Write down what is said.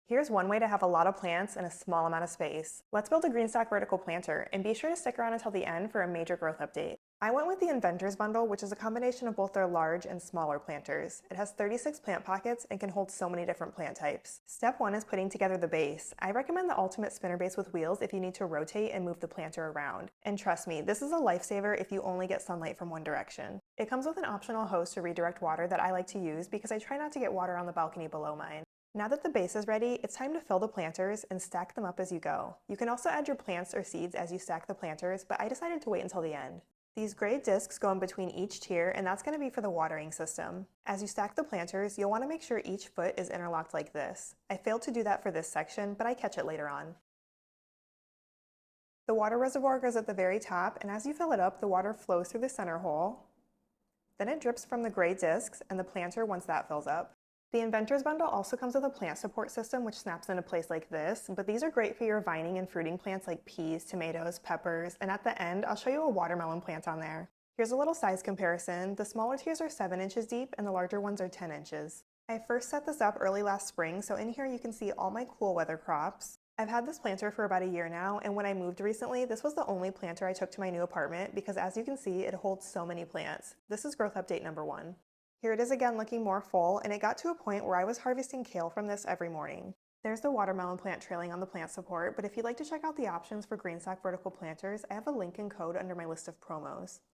Here's one way to have a lot of plants in a small amount of space. Let's build a GreenStalk vertical planter, and be sure to stick around until the end for a major growth update. I went with the Inventor's Bundle, which is a combination of both their large and smaller planters. It has 36 plant pockets and can hold so many different plant types. Step 1 is putting together the base. I recommend the ultimate spinner base with wheels if you need to rotate and move the planter around. And trust me, this is a lifesaver if you only get sunlight from one direction. It comes with an optional hose to redirect water that I like to use because I try not to get water on the balcony below mine. Now that the base is ready, it's time to fill the planters and stack them up as you go. You can also add your plants or seeds as you stack the planters, but I decided to wait until the end. These gray discs go in between each tier, and that's going to be for the watering system. As you stack the planters, you'll want to make sure each foot is interlocked like this. I failed to do that for this section, but I catch it later on. The water reservoir goes at the very top, and as you fill it up, the water flows through the center hole. Then it drips from the gray discs and the planter once that fills up. The Inventor's Bundle also comes with a plant support system which snaps into place like this, but these are great for your vining and fruiting plants like peas, tomatoes, peppers, and at the end, I'll show you a watermelon plant on there. Here's a little size comparison. The smaller tiers are 7 inches deep and the larger ones are 10 inches. I first set this up early last spring, so in here you can see all my cool weather crops. I've had this planter for about a year now, and when I moved recently, this was the only planter I took to my new apartment because as you can see, it holds so many plants. This is growth update number 1. Here it is again looking more full, and it got to a point where I was harvesting kale from this every morning. There's the watermelon plant trailing on the plant support, but if you'd like to check out the options for GreenStalk vertical planters, I have a link and code under my list of promos.